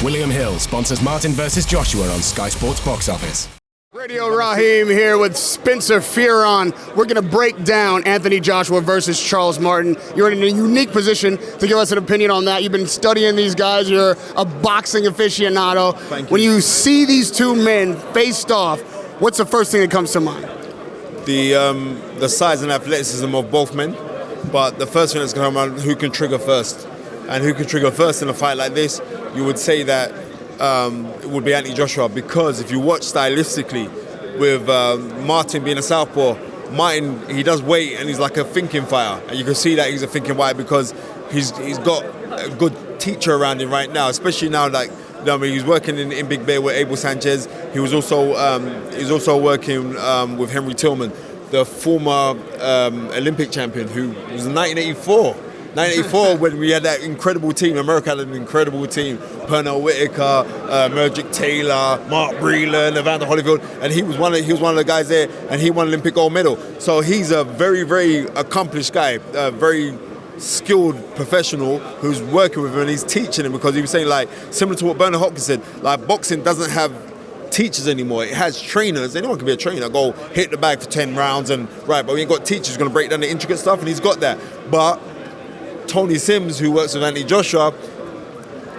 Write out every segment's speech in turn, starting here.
William Hill sponsors Martin vs. Joshua on Sky Sports Box Office. Radio Raheem here with Spencer Fearon. We're going to break down Anthony Joshua versus Charles Martin. You're in a unique position to give us an opinion on that. You've been studying these guys. You're a boxing aficionado. Thank you. When you see these two men faced off, what's the first thing that comes to mind? The size and athleticism of both men. But the first thing that's going to come around, who can trigger first? And who can trigger first in a fight like this? You would say that it would be Anthony Joshua, because if you watch stylistically with Martin being a southpaw, Martin, he does weight and he's like a thinking fighter, and you can see that he's a thinking fighter because he's got a good teacher around him right now, especially now, like, you know, I mean, he's working in Big Bear with Abel Sanchez. He was also working with Henry Tillman, the former Olympic champion, who was in 1984. 1984, when we had that incredible team. America had an incredible team. Pernell Whitaker, Mergic Taylor, Mark Breland, Evander Holyfield, and he was one of the guys there, and he won Olympic gold medal. So he's a very, very accomplished guy, a very skilled professional who's working with him, and he's teaching him, because he was saying, like, similar to what Bernard Hopkins said, like, boxing doesn't have teachers anymore. It has trainers. Anyone can be a trainer. Go hit the bag for 10 rounds and right, but we ain't got teachers who's going to break down the intricate stuff, and he's got that. But Tony Sims, who works with Anthony Joshua,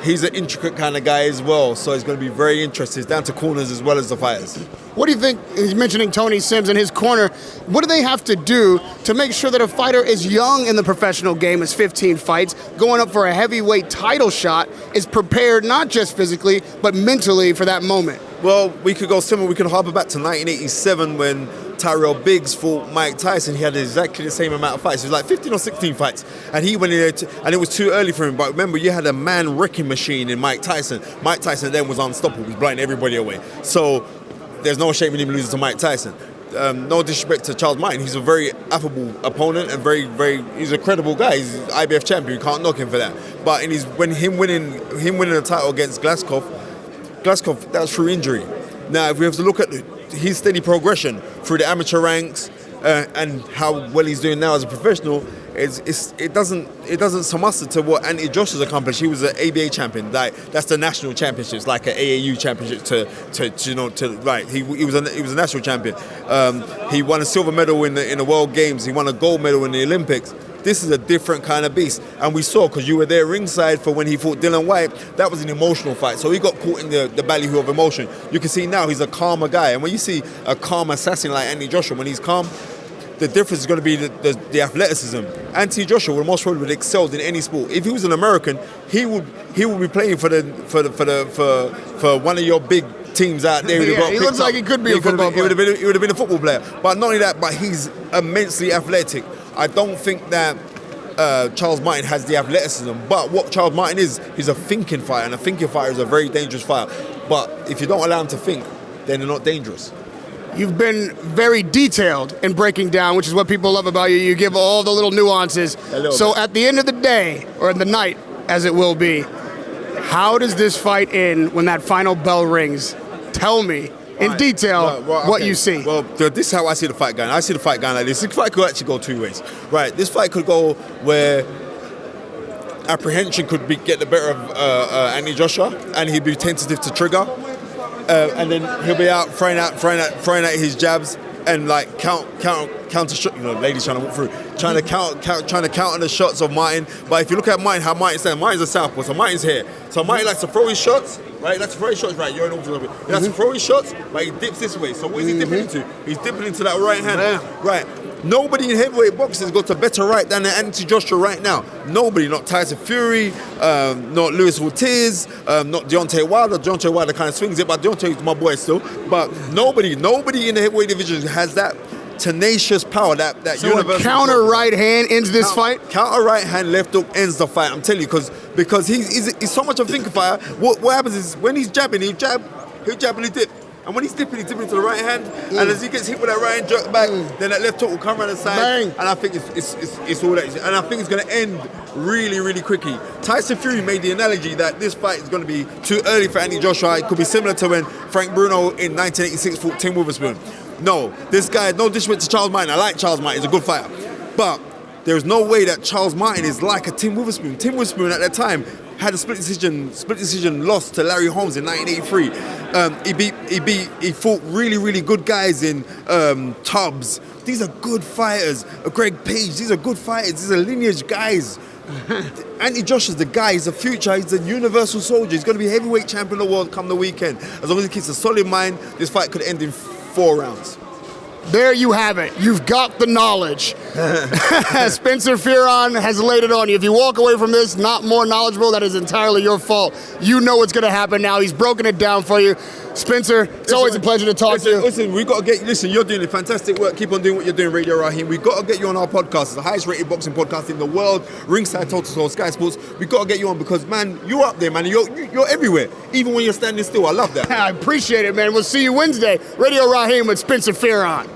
he's an intricate kind of guy as well, so it's going to be very interesting. It's down to corners as well as the fighters. What do you think, he's mentioning Tony Sims in his corner, what do they have to do to make sure that a fighter as young in the professional game as 15 fights, going up for a heavyweight title shot, is prepared not just physically, but mentally for that moment? Well, we could go similar. We could harper back to 1987 when Tyrell Biggs fought Mike Tyson. He had exactly the same amount of fights. It was like 15 or 16 fights. And he went in there, and it was too early for him. But remember, you had a man-wrecking machine in Mike Tyson. Mike Tyson then was unstoppable. He was blinding everybody away. So there's no shame in him losing to Mike Tyson. No disrespect to Charles Martin. He's a very affable opponent and he's a credible guy. He's an IBF champion. You can't knock him for that. But when him winning the title against Glasgow, that was through injury. Now, if we have to look at his steady progression through the amateur ranks and how well he's doing now as a professional, it doesn't sum up to what Anthony Joshua's accomplished. He was an ABA champion. Like, that's the national championships, like an AAU championship. He was a national champion. He won a silver medal in the World Games. He won a gold medal in the Olympics. This is a different kind of beast. And we saw, because you were there ringside for when he fought Dylan White, that was an emotional fight. So he got caught in the ballyhoo of emotion. You can see now he's a calmer guy. And when you see a calm assassin like Anthony Joshua, when he's calm, the difference is going to be the athleticism. Anthony Joshua would most probably have excelled in any sport. If he was an American, he would be playing for one of your big teams out there. Yeah, he looks like he could be a football player. He would have been a football player. But not only that, but he's immensely athletic. I don't think that Charles Martin has the athleticism, but what Charles Martin is, he's a thinking fighter, and a thinking fighter is a very dangerous fighter. But if you don't allow him to think, then they're not dangerous. You've been very detailed in breaking down, which is what people love about you. You give all the little nuances. So at the end of the day, or in the night, as it will be, how does this fight end when that final bell rings? Tell me in detail what you see. Well, this is how I see the fight going. I see the fight going like this. This fight could actually go two ways. Right, this fight could go where apprehension could get the better of Anthony Joshua, and he'd be tentative to trigger. And then he'll be out throwing out his jabs and like counter shot. You know, ladies trying to walk through, trying to counter the shots of Martin. But if you look at Martin, how Martin's standing, Martin's a southpaw, so Martin's here. So Martin likes to throw his shots, right? He likes to throw his shots, right? You're in over a little bit. He likes to throw his shots, but he dips this way. So what is he dipping into? He's dipping into that right hand, right? Nobody in heavyweight boxing has got a better right than Anthony Joshua right now. Nobody, not Tyson Fury, not Luis Ortiz, not Deontay Wilder. Deontay Wilder kind of swings it, but Deontay's my boy still. But nobody in the heavyweight division has that tenacious power, that universal. So counter right hand ends this fight? Counter right hand, left hook ends the fight. I'm telling you, because he's so much of a thinker fighter. What happens is when he's jabbing, he'll jab and he dip. And when he's dipping to the right hand, and as he gets hit with that right hand jerk back, then that left hook will come around the side. Bang. And I think it's all that. And I think it's going to end really, really quickly. Tyson Fury made the analogy that this fight is going to be too early for Anthony Joshua. It could be similar to when Frank Bruno in 1986 fought Tim Witherspoon. No, this guy, no disrespect to Charles Martin. I like Charles Martin. He's a good fighter. But there's no way that Charles Martin is like a Tim Witherspoon. Tim Witherspoon at that time, had a split decision loss to Larry Holmes in 1983. He fought really good guys in Tubbs. These are good fighters. Greg Page, these are good fighters. These are lineage guys. Anthony Joshua's the guy. He's the future. He's a universal soldier. He's going to be heavyweight champion of the world come the weekend. As long as he keeps a solid mind, this fight could end in 4 rounds. There you have it. You've got the knowledge. Spencer Fearon has laid it on you. If you walk away from this not more knowledgeable, that is entirely your fault. You know what's going to happen now. He's broken it down for you. Spencer, it's always a pleasure to talk to you. Listen, we got to get. Listen, you're doing fantastic work. Keep on doing what you're doing, Radio Raheem. We got to get you on our podcast. It's the highest rated boxing podcast in the world. Ringside Total Soul, Sky Sports. We got to get you on because, man, you're up there, man. You're everywhere, even when you're standing still. I love that. I appreciate it, man. We'll see you Wednesday. Radio Raheem with Spencer Fearon.